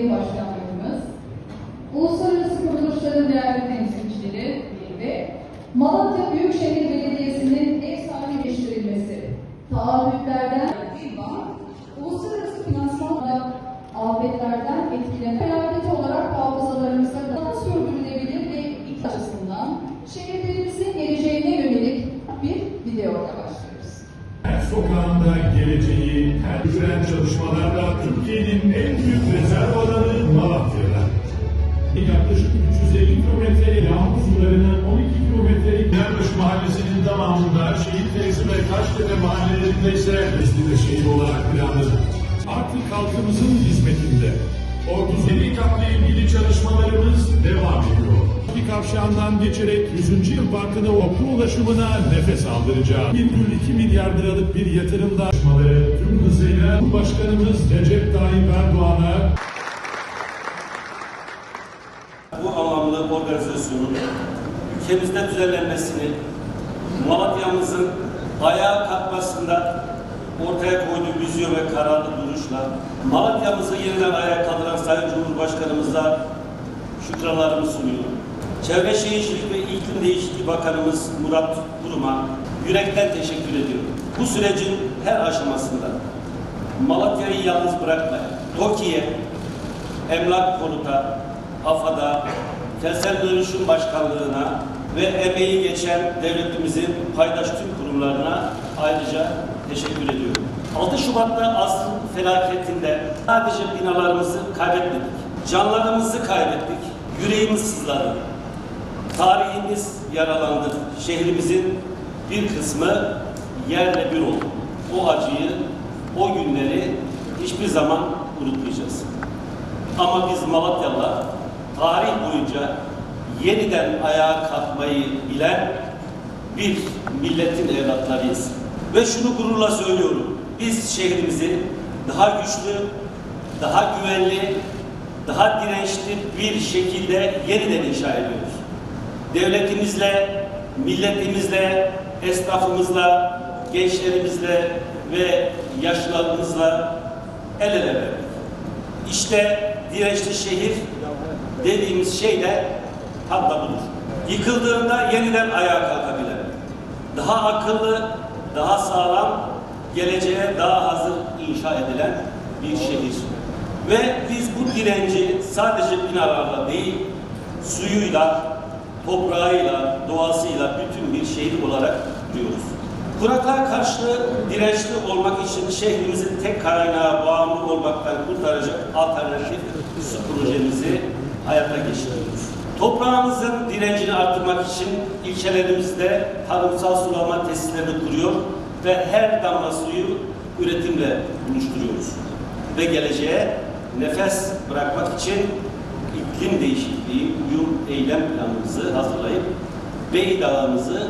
Başkanlarımız, uluslararası kuruluşların değerli temsilcileri ve Malatya Büyükşehir Belediyesi'nin ev sahibileştirilmesi, taahhütlerden uluslararası finansmanla afetlerden etkilenen felaketi olarak hafızalarımızda daha sürdürülebilir ve iklim açısından şehirlerimizin geleceğine yönelik bir videoya başlıyoruz. Her sokağında geleceği, her süren çalışmalarla Türkiye'nin en büyük rezerv alanı Malatya'da. Yaklaşık 350 kilometre yağmur sularının 12 kilometrelik Yerbaşı Mahallesi'nin tamamında, Şehit Teyze ve Kaştepe mahallelerinde ise Mescid-i Şehir olarak planladık. Artık halkımızın hizmetinde. Ordu Yeni Kap'la ilgili çalışmalarımız devam ediyor. Bir kavşağından geçerek 100. Yıl Parkı'na okul ulaşımına nefes aldıracağım. 1,2 milyar liralık bir yatırımla çalışmaları tüm hızıyla Başkanımız Recep Tayyip Erdoğan'a bu anlamlı organizasyonun ülkemizde düzenlenmesini, Malatya'mızın ayağa kalkmasında ortaya koyduğu vizyon ve kararlı duruşla Malatya'mızı yeniden ayağa kaldıran Sayın Cumhurbaşkanımıza şükranlarımı sunuyorum. Çevre Şehircilik ve İklim Değişikliği Bakanımız Murat Kurum'a yürekten teşekkür ediyorum. Bu sürecin her aşamasında Malatya'yı yalnız bırakmayan TOKİ'ye, Emlak Konut'a, AFAD'a, Kentsel Dönüşüm Başkanlığı'na ve emeği geçen devletimizin paydaş tüm kurumlarına ayrıca teşekkür ediyorum. 6 Şubat'ta asrın felaketinde sadece binalarımızı kaybetmedik, canlarımızı kaybettik, yüreğimiz sızladı. Tarihimiz yaralandı. Şehrimizin bir kısmı yerle bir oldu. O acıyı, o günleri hiçbir zaman unutmayacağız. Ama biz Malatyalılar tarih boyunca yeniden ayağa kalkmayı bilen bir milletin evlatlarıyız. Ve şunu gururla söylüyorum. Biz şehrimizi daha güçlü, daha güvenli, daha dirençli bir şekilde yeniden inşa ediyoruz. Devletimizle, milletimizle, esnafımızla, gençlerimizle ve yaşlılarımızla el ele verdik. İşte dirençli şehir dediğimiz şey de tam da budur. Yıkıldığında yeniden ayağa kalkabilen, daha akıllı, daha sağlam, geleceğe daha hazır inşa edilen bir şehir. Ve biz bu direnci sadece binalarla değil, suyuyla, toprağıyla, doğasıyla bütün bir şehir olarak kuruyoruz. Kuraklığa karşı dirençli olmak için şehrimizin tek kaynağı bağımlı olmaktan kurtaracak alternatif su projemizi hayata geçiriyoruz. Toprağımızın direncini arttırmak için ilçelerimizde tarımsal sulama tesislerini kuruyor ve her damla suyu üretimle buluşturuyoruz. Ve geleceğe nefes bırakmak için iklim değişikliği uyum eylem planımızı hazırlayıp Beydağ'ımızı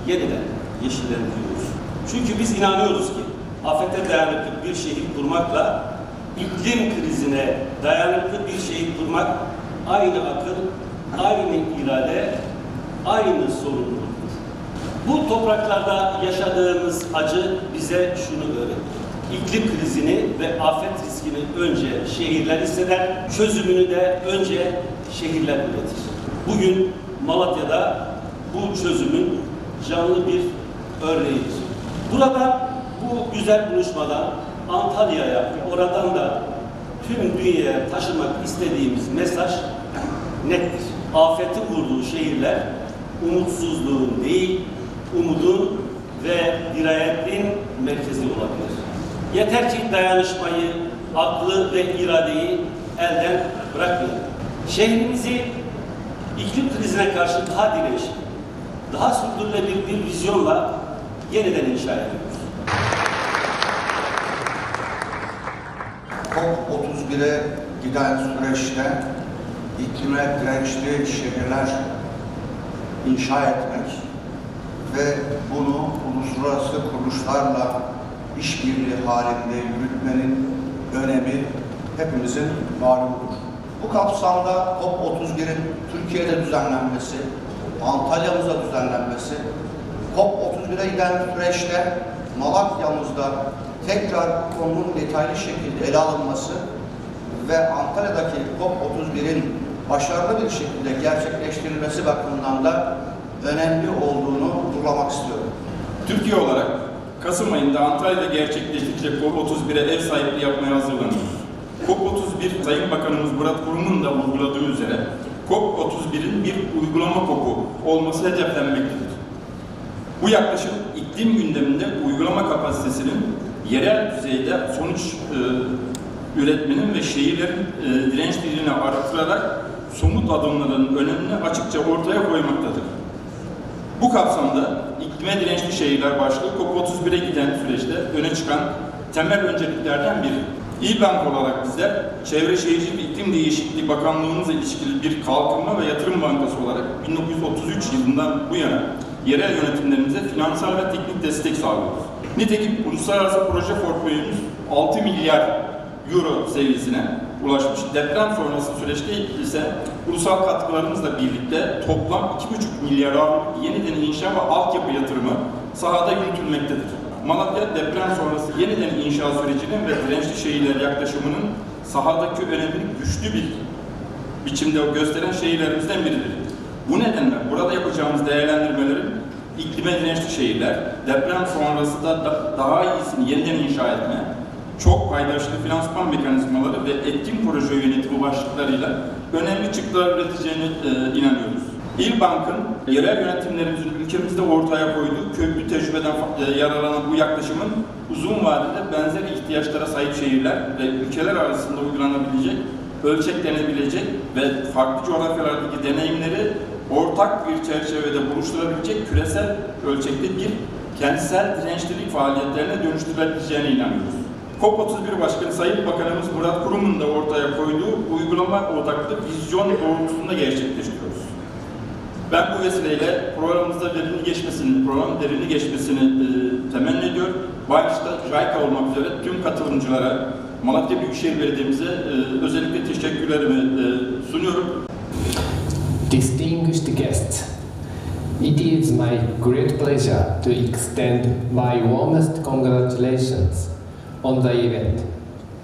yeniden yeşillendiriyoruz. Çünkü biz inanıyoruz ki afete dayanıklı bir şehir kurmakla iklim krizine dayanıklı bir şehir kurmak aynı akıl, aynı irade, aynı sorumluluktur. Bu topraklarda yaşadığımız acı bize şunu öğretti. İklim krizini ve afet riskini önce şehirler hisseder, çözümünü de önce şehirler üretir. Bugün Malatya'da bu çözümün canlı bir örneğidir. Burada bu güzel buluşmadan Antalya'ya, oradan da tüm dünyaya taşımak istediğimiz mesaj nettir. Afetin vurduğu şehirler umutsuzluğun değil, umudun ve dirayetin merkezi olabilir. Yeter ki dayanışmayı, aklı ve iradeyi elden bırakmayın. Şehrimizi iklim krizine karşı daha dirençli, daha sürdürülebilir bir vizyonla yeniden inşa ediyoruz. COP31'e giden süreçte iklime dirençli şehirler inşa etmek ve bunu uluslararası kuruluşlarla işbirliği halinde yürütmenin önemi hepimizin malumudur. Bu kapsamda COP31'in Türkiye'de düzenlenmesi, Antalya'mıza düzenlenmesi, COP31'e giden süreçte Malatya'mızda tekrar konunun detaylı şekilde ele alınması ve Antalya'daki COP31'in başarılı bir şekilde gerçekleştirilmesi bakımından da önemli olduğunu vurgulamak istiyorum. Türkiye olarak Kasım ayında Antalya'da gerçekleştirecek COP31'e ev sahipliği yapmaya hazırlanıyoruz. COP31, Sayın Bakanımız Murat Kurum'un da vurguladığı üzere COP31'in bir uygulama COP'u olması hedeflenmektedir. Bu yaklaşım iklim gündeminde uygulama kapasitesinin yerel düzeyde sonuç üretmenin ve şehirlerin dirençliliğini artırarak somut adımların önemini açıkça ortaya koymaktadır. Bu kapsamda iklime dirençli şehirler başlığı COP31'e giden süreçte öne çıkan temel önceliklerden biri. İBank olarak bizler Çevre Şehircilik ve İklim Değişikliği Bakanlığımızla ilişkili bir kalkınma ve yatırım bankası olarak 1933 yılından bu yana yerel yönetimlerimize finansal ve teknik destek sağlıyoruz. Nitekim uluslararası proje portföyümüz 6 milyar euro seviyesine ulaşmış. Deprem sonrası süreçte ise ulusal katkılarımızla birlikte toplam 2,5 milyar euro yeniden inşa ve altyapı yatırımı sahada yürütülmektedir. Malatya deprem sonrası yeniden inşa sürecinin ve dirençli şehirler yaklaşımının sahadaki önemini güçlü bir biçimde gösteren şehirlerimizden biridir. Bu nedenle burada yapacağımız değerlendirmelerin iklime dirençli şehirler, deprem sonrası da daha iyisini yeniden inşa etme, çok paydaşlı finansman mekanizmaları ve etkin proje yönetimi başlıklarıyla önemli çıktılar üreteceğine inanıyoruz. İlbank'ın yerel yönetimlerimizin ülkemizde ortaya koyduğu köklü tecrübeden yararlanan bu yaklaşımın uzun vadede benzer ihtiyaçlara sahip şehirler ve ülkeler arasında uygulanabilecek, ölçeklenebilecek ve farklı coğrafyalardaki deneyimleri ortak bir çerçevede buluşturabilecek küresel ölçekte bir kentsel dirençlilik faaliyetlerine dönüştürülebileceğine inanıyoruz. COP31 Başkanı Sayın Bakanımız Murat Kurum'un da ortaya koyduğu uygulama odaklı vizyon doğrultusunda gerçekleştiriyoruz. Ben bu vesileyle programımızda verimli geçmesini temenni ediyor. Başta JICA olmak üzere tüm katılımcılara, Malatya Büyükşehir Belediye'mize özellikle teşekkürlerimi sunuyorum. Distinguished guests, it is my great pleasure to extend my warmest congratulations on the event,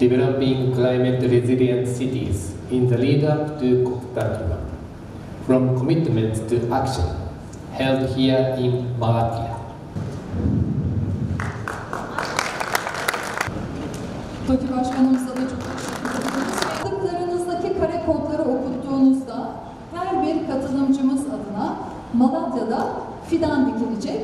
Developing Climate Resilient Cities in the Lead-up to COP31, from commitment to action, held here in Malatya. TOKİ Başkanımıza da çok teşekkür ediyoruz. Yaptıklarınızdaki kare kodları okuttuğunuzda her bir katılımcımız adına Malatya'da fidan dikilecek